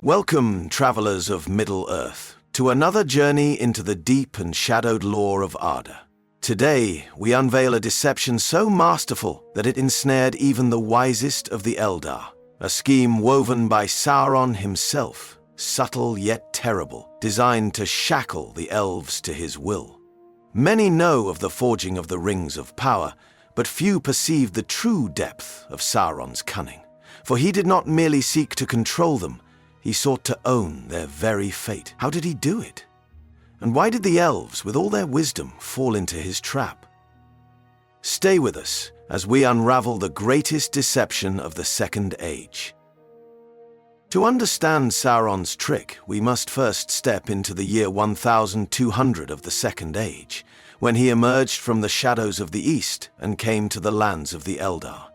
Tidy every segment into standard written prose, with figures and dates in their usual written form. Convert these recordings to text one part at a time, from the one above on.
Welcome, travelers of Middle-earth, to another journey into the deep and shadowed lore of Arda. Today, we unveil a deception so masterful that it ensnared even the wisest of the Eldar, a scheme woven by Sauron himself, subtle yet terrible, designed to shackle the elves to his will. Many know of the forging of the Rings of Power, but few perceive the true depth of Sauron's cunning, for he did not merely seek to control them, he sought to own their very fate. How did he do it? And why did the elves, with all their wisdom, fall into his trap? Stay with us as we unravel the greatest deception of the Second Age. To understand Sauron's trick, we must first step into the year 1200 of the Second Age, when he emerged from the shadows of the East and came to the lands of the Eldar.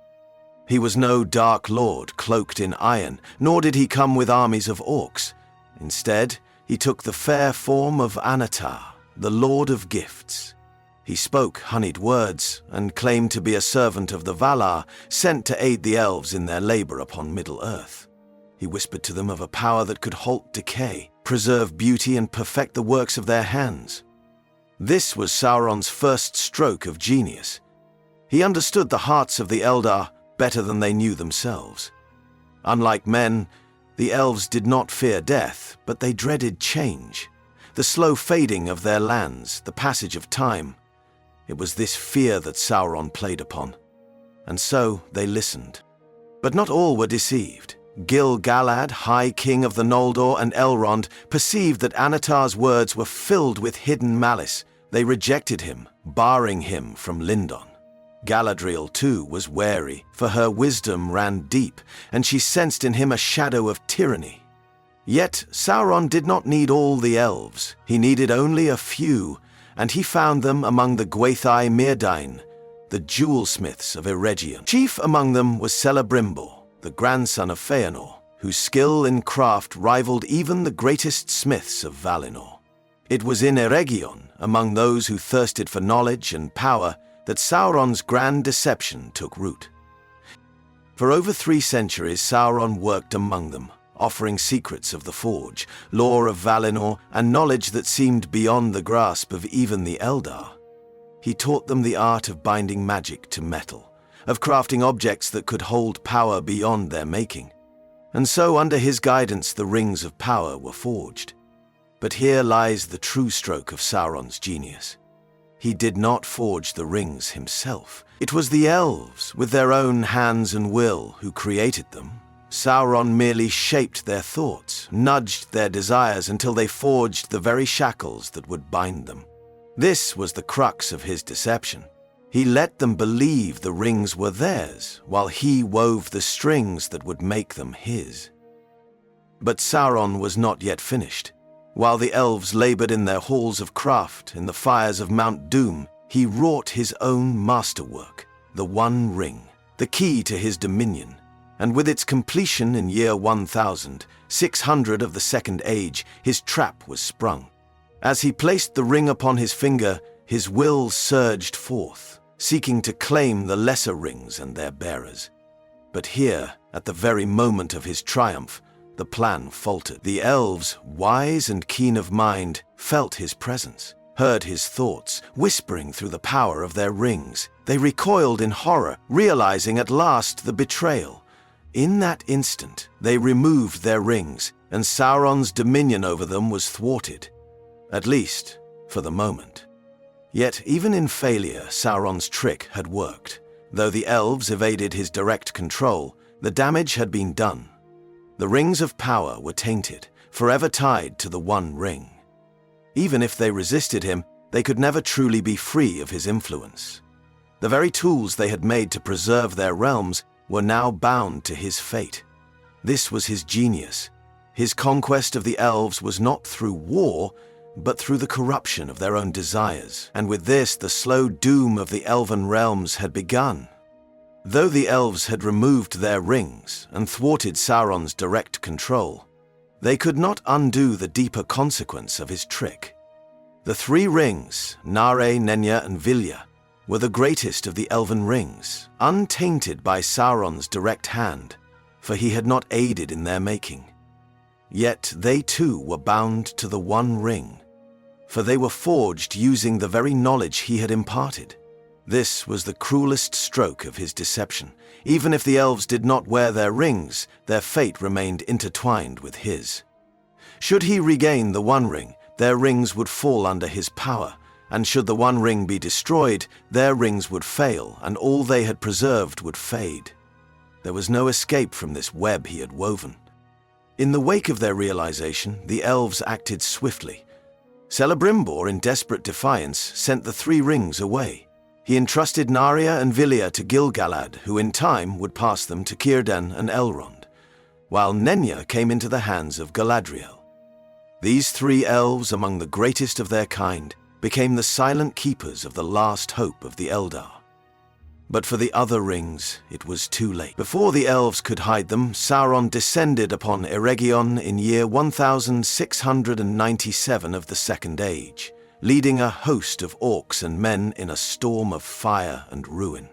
He was no dark lord cloaked in iron, nor did he come with armies of orcs. Instead, he took the fair form of Anatar, the Lord of Gifts. He spoke honeyed words and claimed to be a servant of the Valar, sent to aid the elves in their labor upon Middle-earth. He whispered to them of a power that could halt decay, preserve beauty, and perfect the works of their hands. This was Sauron's first stroke of genius. He understood the hearts of the Eldar better than they knew themselves. Unlike men, the elves did not fear death, but they dreaded change, the slow fading of their lands, the passage of time. It was this fear that Sauron played upon, and so they listened. But not all were deceived. Gil-galad, High King of the Noldor, and Elrond perceived that Anatar's words were filled with hidden malice. They rejected him, barring him from Lindon. Galadriel, too, was wary, for her wisdom ran deep, and she sensed in him a shadow of tyranny. Yet Sauron did not need all the elves. He needed only a few, and he found them among the Gwaithai Myrdain, the jewelsmiths of Eregion. Chief among them was Celebrimbor, the grandson of Feanor, whose skill in craft rivaled even the greatest smiths of Valinor. It was in Eregion, among those who thirsted for knowledge and power, that Sauron's grand deception took root. For over 3 centuries, Sauron worked among them, offering secrets of the Forge, lore of Valinor, and knowledge that seemed beyond the grasp of even the Eldar. He taught them the art of binding magic to metal, of crafting objects that could hold power beyond their making. And so, under his guidance, the Rings of Power were forged. But here lies the true stroke of Sauron's genius. He did not forge the rings himself. It was the elves, with their own hands and will, who created them. Sauron merely shaped their thoughts, nudged their desires until they forged the very shackles that would bind them. This was the crux of his deception. He let them believe the rings were theirs, while he wove the strings that would make them his. But Sauron was not yet finished. While the elves labored in their halls of craft, in the fires of Mount Doom, he wrought his own masterwork, the One Ring, the key to his dominion. And with its completion in year 1600 of the Second Age, his trap was sprung. As he placed the ring upon his finger, his will surged forth, seeking to claim the lesser rings and their bearers. But here, at the very moment of his triumph, the plan faltered. The elves, wise and keen of mind, felt his presence, heard his thoughts, whispering through the power of their rings. They recoiled in horror, realizing at last the betrayal. In that instant, they removed their rings, and Sauron's dominion over them was thwarted. At least, for the moment. Yet, even in failure, Sauron's trick had worked. Though the elves evaded his direct control, the damage had been done. The Rings of Power were tainted, forever tied to the One Ring. Even if they resisted him, they could never truly be free of his influence. The very tools they had made to preserve their realms were now bound to his fate. This was his genius. His conquest of the elves was not through war, but through the corruption of their own desires. And with this, the slow doom of the elven realms had begun. Though the elves had removed their rings and thwarted Sauron's direct control, they could not undo the deeper consequence of his trick. The 3 rings, Nare, Nenya, and Vilya, were the greatest of the elven rings, untainted by Sauron's direct hand, for he had not aided in their making. Yet they too were bound to the One Ring, for they were forged using the very knowledge he had imparted. This was the cruelest stroke of his deception. Even if the elves did not wear their rings, their fate remained intertwined with his. Should he regain the One Ring, their rings would fall under his power, and should the One Ring be destroyed, their rings would fail, and all they had preserved would fade. There was no escape from this web he had woven. In the wake of their realization, the elves acted swiftly. Celebrimbor, in desperate defiance, sent the 3 rings away. He entrusted Narya and Vilya to Gil-galad, who in time would pass them to Círdan and Elrond, while Nenya came into the hands of Galadriel. These 3 elves, among the greatest of their kind, became the silent keepers of the last hope of the Eldar. But for the other rings, it was too late. Before the elves could hide them, Sauron descended upon Eregion in year 1697 of the Second Age, leading a host of orcs and men in a storm of fire and ruin.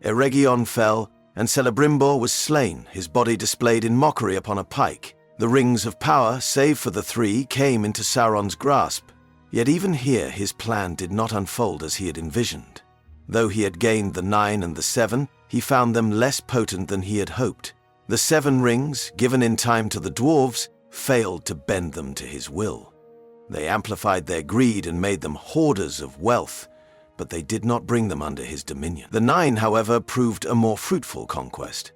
Eregion fell, and Celebrimbor was slain, his body displayed in mockery upon a pike. The rings of power, save for the 3, came into Sauron's grasp, yet even here his plan did not unfold as he had envisioned. Though he had gained the 9 and the 7, he found them less potent than he had hoped. The 7 rings, given in time to the dwarves, failed to bend them to his will. They amplified their greed and made them hoarders of wealth, but they did not bring them under his dominion. The 9, however, proved a more fruitful conquest.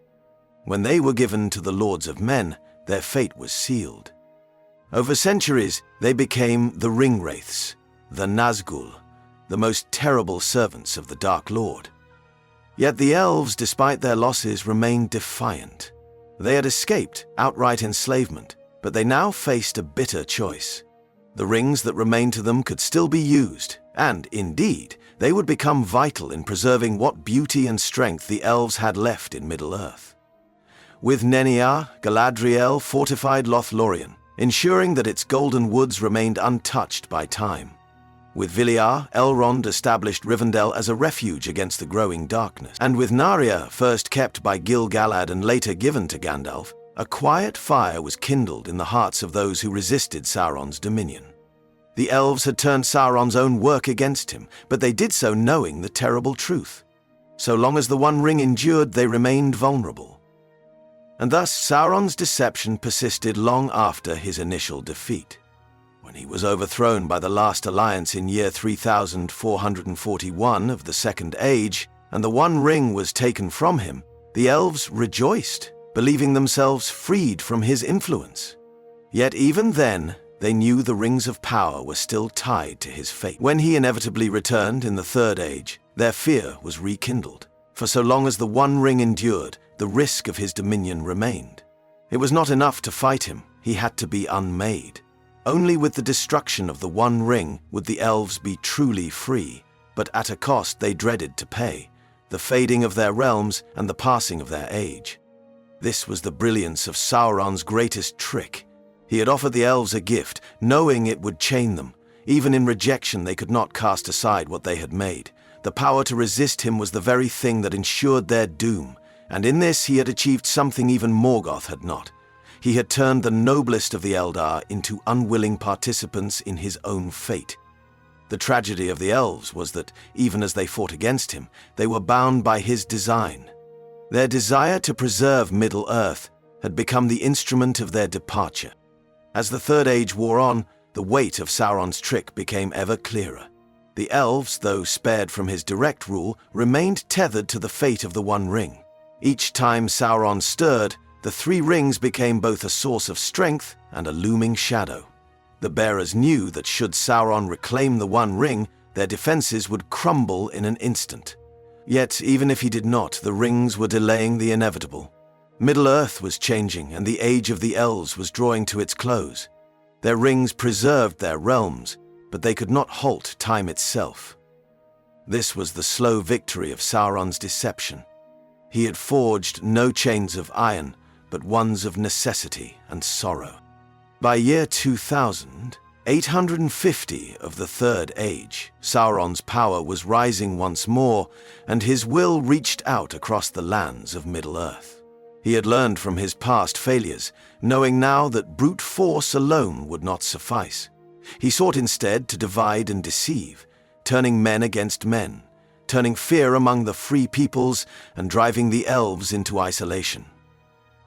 When they were given to the lords of men, their fate was sealed. Over centuries, they became the Ringwraiths, the Nazgul, the most terrible servants of the Dark Lord. Yet the elves, despite their losses, remained defiant. They had escaped outright enslavement, but they now faced a bitter choice. The rings that remained to them could still be used, and, indeed, they would become vital in preserving what beauty and strength the elves had left in Middle-earth. With Nenya, Galadriel fortified Lothlorien, ensuring that its golden woods remained untouched by time. With Vilya, Elrond established Rivendell as a refuge against the growing darkness. And with Narya, first kept by Gil-galad and later given to Gandalf, a quiet fire was kindled in the hearts of those who resisted Sauron's dominion. The elves had turned Sauron's own work against him, but they did so knowing the terrible truth. So long as the One Ring endured, they remained vulnerable. And thus Sauron's deception persisted long after his initial defeat. When he was overthrown by the last alliance in year 3441 of the Second Age, and the One Ring was taken from him, the elves rejoiced, believing themselves freed from his influence. Yet even then, they knew the rings of power were still tied to his fate. When he inevitably returned in the Third Age, their fear was rekindled. For so long as the One Ring endured, the risk of his dominion remained. It was not enough to fight him, he had to be unmade. Only with the destruction of the One Ring would the elves be truly free, but at a cost they dreaded to pay, the fading of their realms and the passing of their age. This was the brilliance of Sauron's greatest trick. He had offered the elves a gift, knowing it would chain them. Even in rejection they could not cast aside what they had made. The power to resist him was the very thing that ensured their doom, and in this he had achieved something even Morgoth had not. He had turned the noblest of the Eldar into unwilling participants in his own fate. The tragedy of the elves was that, even as they fought against him, they were bound by his design. Their desire to preserve Middle-earth had become the instrument of their departure. As the Third Age wore on, the weight of Sauron's trick became ever clearer. The elves, though spared from his direct rule, remained tethered to the fate of the One Ring. Each time Sauron stirred, the 3 rings became both a source of strength and a looming shadow. The bearers knew that should Sauron reclaim the One Ring, their defenses would crumble in an instant. Yet, even if he did not, the rings were delaying the inevitable. Middle-earth was changing, and the age of the elves was drawing to its close. Their rings preserved their realms, but they could not halt time itself. This was the slow victory of Sauron's deception. He had forged no chains of iron, but ones of necessity and sorrow. By year 2000, 850 of the Third Age, Sauron's power was rising once more, and his will reached out across the lands of Middle-earth. He had learned from his past failures, knowing now that brute force alone would not suffice. He sought instead to divide and deceive, turning men against men, turning fear among the free peoples and driving the elves into isolation.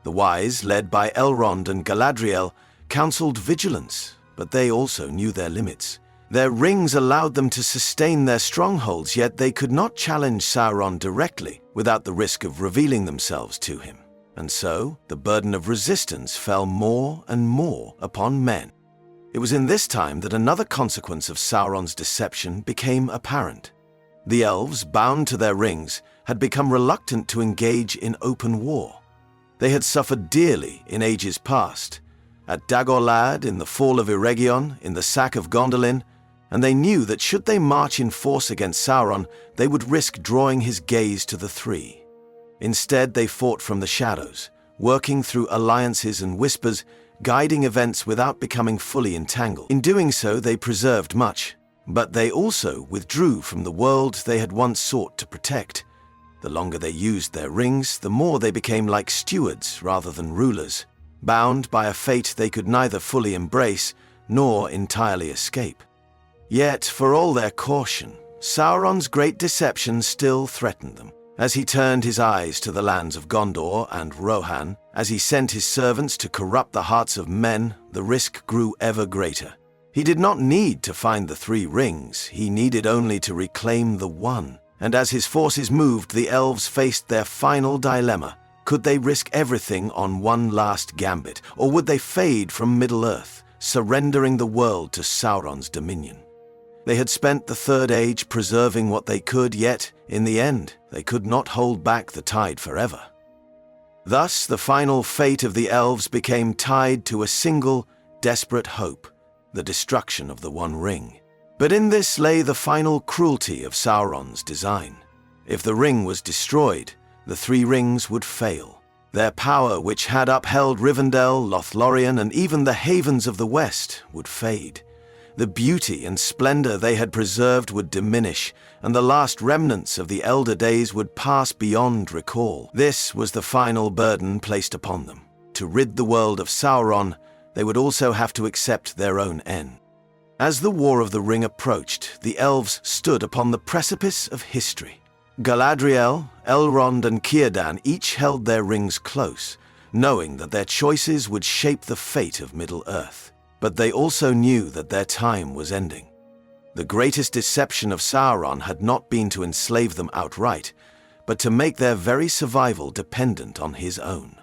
The wise, led by Elrond and Galadriel, counseled vigilance, but they also knew their limits. Their rings allowed them to sustain their strongholds, yet they could not challenge Sauron directly without the risk of revealing themselves to him. And so, the burden of resistance fell more and more upon men. It was in this time that another consequence of Sauron's deception became apparent. The elves, bound to their rings, had become reluctant to engage in open war. They had suffered dearly in ages past, at Dagorlad, in the fall of Eregion, in the sack of Gondolin, and they knew that should they march in force against Sauron, they would risk drawing his gaze to the three. Instead, they fought from the shadows, working through alliances and whispers, guiding events without becoming fully entangled. In doing so, they preserved much, but they also withdrew from the world they had once sought to protect. The longer they used their rings, the more they became like stewards rather than rulers, bound by a fate they could neither fully embrace nor entirely escape. Yet, for all their caution, Sauron's great deception still threatened them. As he turned his eyes to the lands of Gondor and Rohan, as he sent his servants to corrupt the hearts of men, the risk grew ever greater. He did not need to find the three rings, he needed only to reclaim the one. And as his forces moved, the elves faced their final dilemma. Could they risk everything on one last gambit, or would they fade from Middle-earth, surrendering the world to Sauron's dominion? They had spent the Third Age preserving what they could, yet, in the end, they could not hold back the tide forever. Thus, the final fate of the elves became tied to a single, desperate hope, the destruction of the One Ring. But in this lay the final cruelty of Sauron's design. If the ring was destroyed, the three rings would fail. Their power, which had upheld Rivendell, Lothlorien, and even the havens of the West, would fade. The beauty and splendor they had preserved would diminish, and the last remnants of the elder days would pass beyond recall. This was the final burden placed upon them. To rid the world of Sauron, they would also have to accept their own end. As the War of the Ring approached, the elves stood upon the precipice of history. Galadriel, Elrond, and Círdan each held their rings close, knowing that their choices would shape the fate of Middle-earth. But they also knew that their time was ending. The greatest deception of Sauron had not been to enslave them outright, but to make their very survival dependent on his own.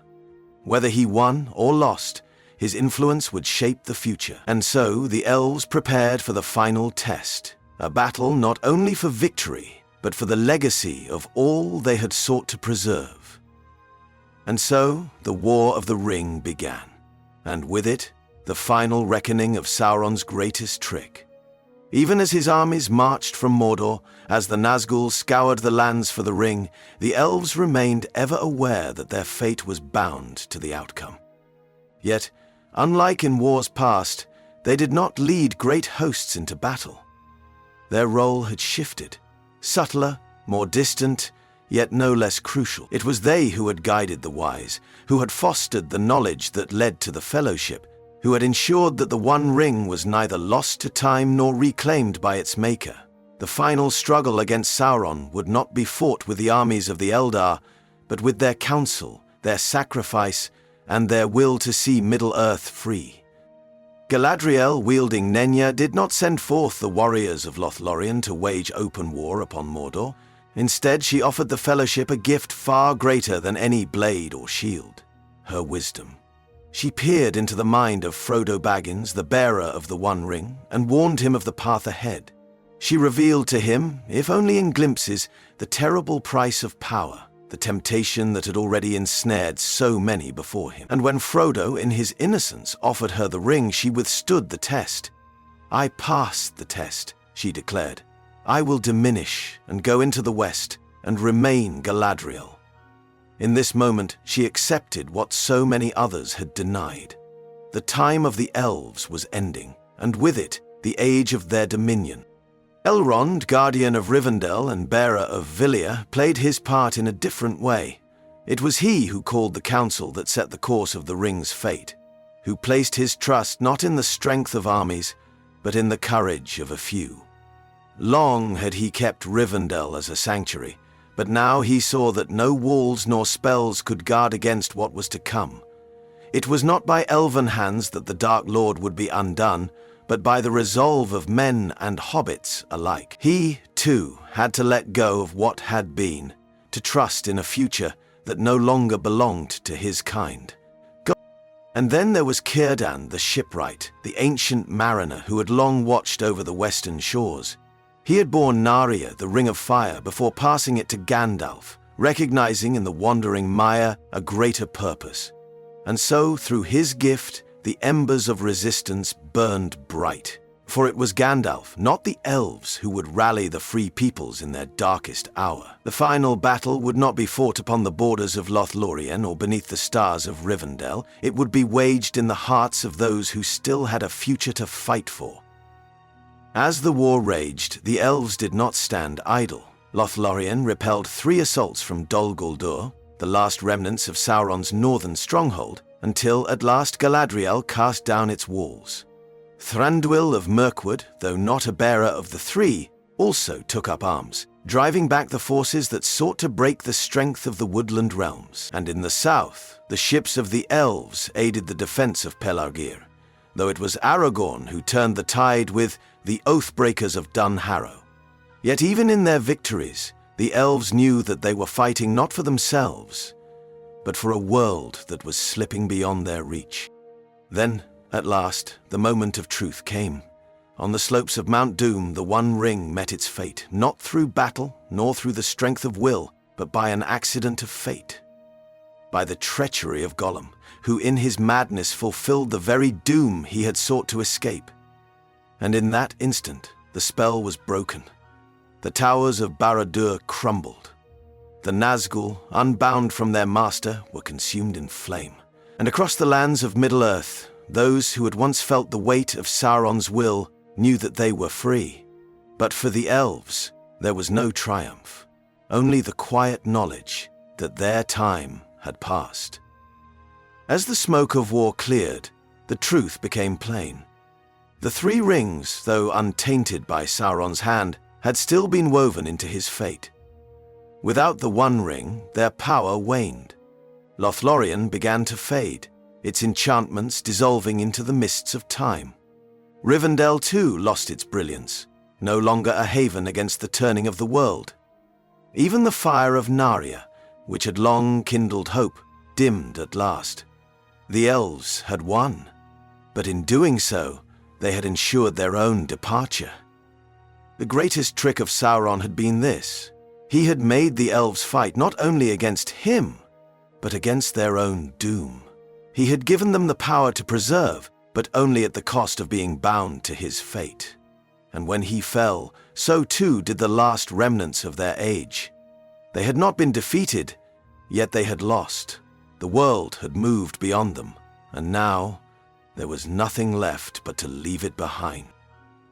Whether he won or lost, his influence would shape the future. And so the elves prepared for the final test, a battle not only for victory, but for the legacy of all they had sought to preserve. And so the War of the Ring began, and with it, the final reckoning of Sauron's greatest trick. Even as his armies marched from Mordor, as the Nazgûl scoured the lands for the ring, the elves remained ever aware that their fate was bound to the outcome. Yet, unlike in wars past, they did not lead great hosts into battle. Their role had shifted, subtler, more distant, yet no less crucial. It was they who had guided the wise, who had fostered the knowledge that led to the fellowship, who had ensured that the One Ring was neither lost to time nor reclaimed by its maker. The final struggle against Sauron would not be fought with the armies of the Eldar, but with their counsel, their sacrifice, and their will to see Middle-earth free. Galadriel, wielding Nenya, did not send forth the warriors of Lothlorien to wage open war upon Mordor. Instead, she offered the Fellowship a gift far greater than any blade or shield: her wisdom. She peered into the mind of Frodo Baggins, the bearer of the One Ring, and warned him of the path ahead. She revealed to him, if only in glimpses, the terrible price of power, the temptation that had already ensnared so many before him. And when Frodo, in his innocence, offered her the ring, she withstood the test. "I passed the test," she declared. "I will diminish and go into the West and remain Galadriel." In this moment, she accepted what so many others had denied. The time of the elves was ending, and with it, the age of their dominion. Elrond, guardian of Rivendell and bearer of Villier, played his part in a different way. It was he who called the council that set the course of the ring's fate, who placed his trust not in the strength of armies, but in the courage of a few. Long had he kept Rivendell as a sanctuary, but now he saw that no walls nor spells could guard against what was to come. It was not by elven hands that the Dark Lord would be undone, but by the resolve of men and hobbits alike. He, too, had to let go of what had been, to trust in a future that no longer belonged to his kind. And then there was Círdan the shipwright, the ancient mariner who had long watched over the western shores. He had borne Narya, the Ring of Fire, before passing it to Gandalf, recognizing in the wandering mire a greater purpose. And so, through his gift, the embers of resistance burned bright. For it was Gandalf, not the Elves, who would rally the free peoples in their darkest hour. The final battle would not be fought upon the borders of Lothlorien or beneath the stars of Rivendell. It would be waged in the hearts of those who still had a future to fight for. As the war raged, the Elves did not stand idle. Lothlorien repelled 3 assaults from Dol Guldur, the last remnants of Sauron's northern stronghold, until at last Galadriel cast down its walls. Thranduil of Mirkwood, though not a bearer of the 3, also took up arms, driving back the forces that sought to break the strength of the woodland realms. And in the south, the ships of the Elves aided the defense of Pelargir, though it was Aragorn who turned the tide with the Oathbreakers of Dunharrow. Yet even in their victories, the Elves knew that they were fighting not for themselves, but for a world that was slipping beyond their reach. Then, at last, the moment of truth came. On the slopes of Mount Doom, the One Ring met its fate, not through battle, nor through the strength of will, but by an accident of fate. By the treachery of Gollum, who in his madness fulfilled the very doom he had sought to escape. And in that instant, the spell was broken. The towers of Barad-dûr crumbled. The Nazgûl, unbound from their master, were consumed in flame. And across the lands of Middle-earth, those who had once felt the weight of Sauron's will knew that they were free. But for the Elves, there was no triumph, only the quiet knowledge that their time had passed. As the smoke of war cleared, the truth became plain. The 3 rings, though untainted by Sauron's hand, had still been woven into his fate. Without the One Ring, their power waned. Lothlorien began to fade, its enchantments dissolving into the mists of time. Rivendell too lost its brilliance, no longer a haven against the turning of the world. Even the fire of Narya, which had long kindled hope, dimmed at last. The Elves had won, but in doing so, they had ensured their own departure. The greatest trick of Sauron had been this. He had made the Elves fight not only against him, but against their own doom. He had given them the power to preserve, but only at the cost of being bound to his fate. And when he fell, so too did the last remnants of their age. They had not been defeated, yet they had lost. The world had moved beyond them, and now there was nothing left but to leave it behind.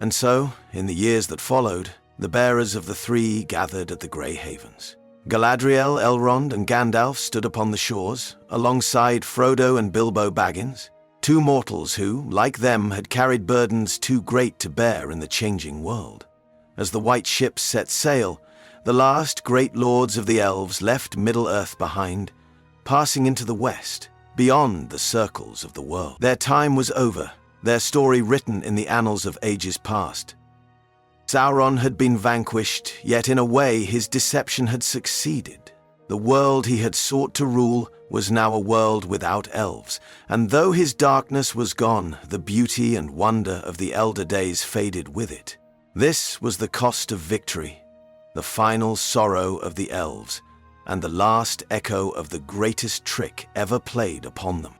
And so, in the years that followed, the bearers of the 3 gathered at the Grey Havens. Galadriel, Elrond, and Gandalf stood upon the shores, alongside Frodo and Bilbo Baggins, 2 mortals who, like them, had carried burdens too great to bear in the changing world. As the white ships set sail, the last great lords of the Elves left Middle-earth behind, passing into the west, beyond the circles of the world. Their time was over, their story written in the annals of ages past. Sauron had been vanquished, yet in a way his deception had succeeded. The world he had sought to rule was now a world without elves, and though his darkness was gone, the beauty and wonder of the elder days faded with it. This was the cost of victory, the final sorrow of the elves, and the last echo of the greatest trick ever played upon them.